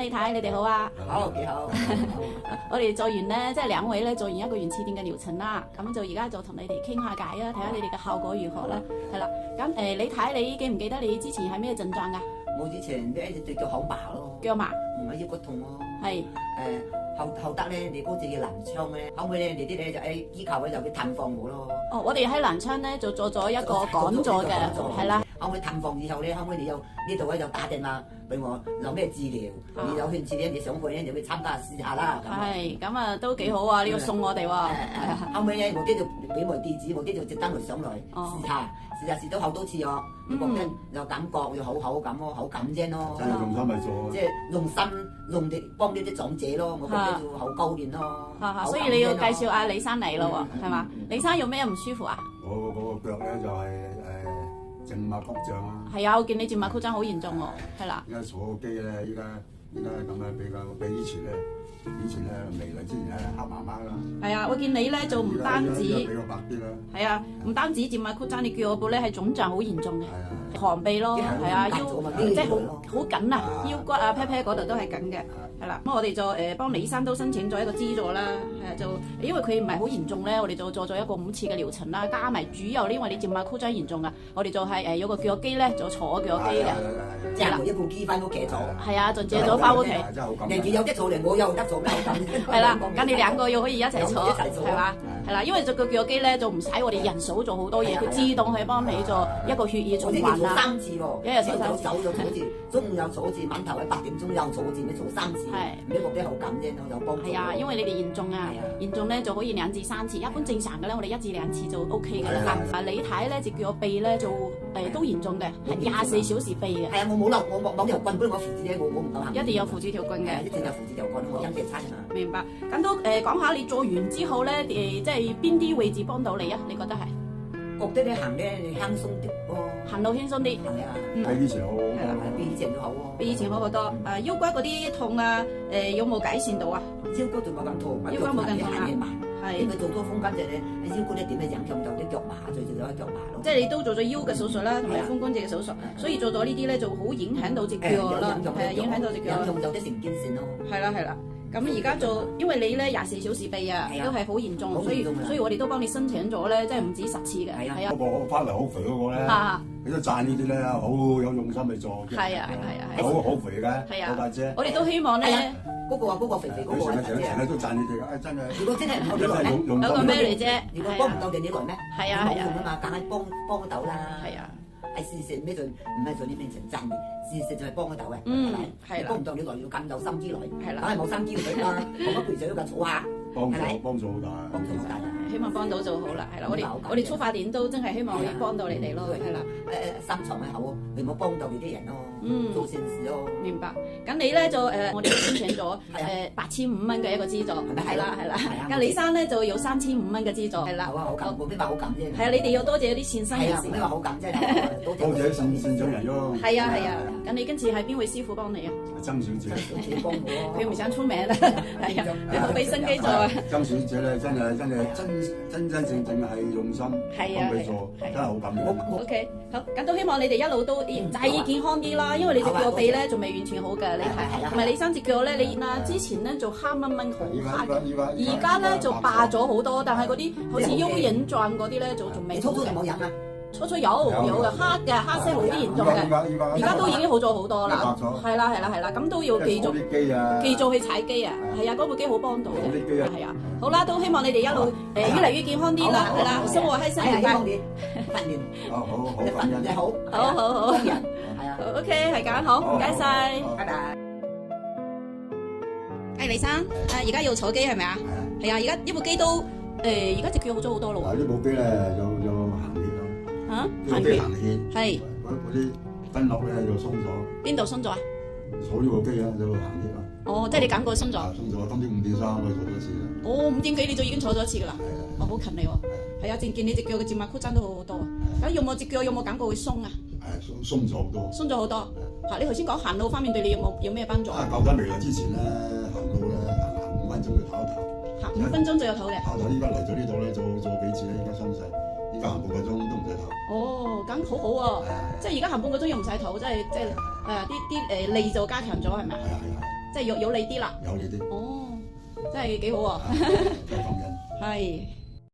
李太，你哋好啊！好，幾好。我哋做完咧，即係兩位咧做完一個原始點嘅療程啦，咁就而家就同你哋傾下偈啊，睇下你哋嘅效果如何啦。係啦，咁李太，你記唔記得你之前係咩症狀㗎？我之前咧隻腳好麻咯，腳麻，唔係腰骨痛咯。係後得咧，你嗰隻嘅南昌咧，後尾咧你啲咧就依靠咧就去探訪我咯。哦，我哋喺南昌咧就做咗一個講座嘅，係啦。後尾探訪以後咧，後尾你又呢度咧就打電話俾我有咩治療，你有興趣咧，你想去咧就去參加試下啦。係，咁啊都幾好啊！你要送我哋喎。後尾咧我繼續俾我地址，我繼續直登嚟上來試下，試咗好多次哦。覺得有感覺，又好感咯，好感啫咯。真係用心咪做，即係用心用力幫呢啲長者咯，我覺得就好高興咯。所以你要介紹阿李生嚟咯喎，係嘛？李生有咩唔舒服啊？我嗰個腳咧就係靜脈曲張啊。係啊，我見你靜脈曲張好嚴重喎，係啦。而家坐機咧，依家咁啊比較比以前咧未嚟之前咧黑麻麻啦。係啊，我見你咧就唔單止比較白啲啦。係啊，唔單止靜脈曲張，你腳部咧係腫脹好嚴重嘅，寒痹咯，係啊，腰即係好緊啊，腰骨啊 pat pat 嗰度都係緊嘅，係啦。咁我哋就幫李生都申請咗一個資助啦，係就因為佢唔係好嚴重咧，我哋就做咗一個5次嘅療程啦，加埋主要因為你靜脈曲張嚴重啊，我哋就係有個腳機咧就坐腳機嘅，借一部機翻屋企坐。係啊，就借咗翻屋企。人哋有得坐嚟，我有得坐咩？係啦，咁你兩個又可以一齊坐，係嘛？係啦，因為個腳機咧就唔使我哋人手做好多嘢，佢自動去幫你做一個血液循環啦。3次喎，一日做3次，走咗坐次，中午又坐次，晚頭喺8點鐘又坐次，你做3次。係，你覺得好感啫，有幫助。係啊，因為你哋嚴重啊，嚴重咧就可以2至3次，一般正常嘅咧，我哋1至2次就 OK 嘅啦。啊，李太咧隻腳臂咧就都嚴重嘅，係24小時痹嘅。係啊，我冇留，我冇條棍俾我扶住咧，我唔夠行。一定有扶住條棍嘅，一定有扶住條棍，我陰病差嘛。明白。咁都講下你做完之後咧，即係邊啲位置幫到你啊？你覺得係？覺得你行咧，你輕鬆啲喎。行路輕鬆啲。係啊。比以前好。係啦，比以前都好喎。比以前好好多。腰骨嗰啲痛啊，有冇改善到啊？腰骨仲冇咁痛，腰骨冇咁痛啊。係。因為做咗風關節咧，腰骨咧點樣影響到啲腳麻，最主要係腳麻咯。即係你都做咗腰嘅手術啦，同埋風關節嘅手術，所以做咗呢啲咧就好影響到隻腳啦，係影響到隻腳。影響到啲神經線咯。係啦係啦。咁而家做，因為你咧24小時痹啊，都係好嚴重，所以我哋都幫你申請咗咧，即係唔止10次嘅。係啊。嗰個翻嚟好肥嗰個咧，你都讚呢啲咧，好有用心去做。係啊。好肥嘅，好大隻。我哋都希望咧，嗰個肥嗰個。成日都讚你哋嘅，真係。如果真係唔夠你來咧，有個咩嚟啫？如果幫唔到你來咩？係啊。冇用啊嘛，梗係幫到啦。係啊。事實咩就唔係做啲咩成真嘅，事實就係幫得到嘅，係咪？係啦。幫唔到你來要咁有心機來，係啦。梗係冇心機嚟啦，我乜陪仔都夠坐下，幫助好大，幫助好大。希望幫到就好啦，係啦。我哋出發點都真係希望可以幫到你哋咯，係啦。心腸係好，你唔好幫到你啲人咯，做善事咯。明白。咁你咧就我哋申請咗8500蚊嘅一個資助，係啦。咁李生咧就有3500蚊嘅資助，係啦。好啊，好感，冇邊話好感啫。係啊，你哋要多謝啲善心人士。咩話好感啫？多謝善長人咯。係啊。咁你今次係邊位師傅幫你啊？曾小姐。幫我。佢唔想出名啦，係啊，你好俾心機做啊。曾小姐咧真係真正係用心幫佢做，真係好感動。OK，好，咁都希望你哋一路都仔健康啲啦，因為你隻腳臂咧仲未完全好嘅，你睇，同埋你生隻腳咧，你之前咧就黑蚊蚊好黑，而家咧就霸咗好多，但係嗰啲好似腰影狀嗰啲咧就仲未好嘅。冇飲啊？初有嘅黑嘅黑色好啲嚴重嘅，而家都已經好咗好多啦。係啦，咁都要繼續去踩機啊。係啊，嗰部機好幫到嘅。係啊，好啦，都希望你哋一路越嚟越健康啲啦，係啦，生活開心愉快。訓練，好，訓練好。好。係啊。OK，係咁，好，唔該晒。拜拜。李生，而家要坐機係咪啊？係啊，而家呢部機都而家隻腳好咗好多咯喎。呢部機咧有行血咯。行血係嗰啲分落咧就鬆咗。邊度鬆咗啊？坐呢部機啊，就行血啊。哦，即係你感覺鬆咗。鬆咗，今朝5點3我坐咗一次啦。哦，5點幾你就已經坐咗一次噶啦。哦，好勤力喎。係啊，見你隻腳嘅靜脈曲張都好好多啊。咁隻腳有冇感覺會鬆啊？係鬆咗好多。鬆咗好多。你頭先講行路方面對你有咩幫助啊？舊年未來之前咧，行路咧行5分鐘就唞一唞。行5分鐘就有唞嘅。唞，依家嚟咗呢度咧做幾次咧，依家傷勢。而家行半個鐘都唔使唞。哦，咁好好喎，即係而家行半個鐘又唔使唞，即係啲脷就加強咗係咪啊？係啊。即係有利啲啦。有利啲。哦，真係幾好啊！真係感恩。係。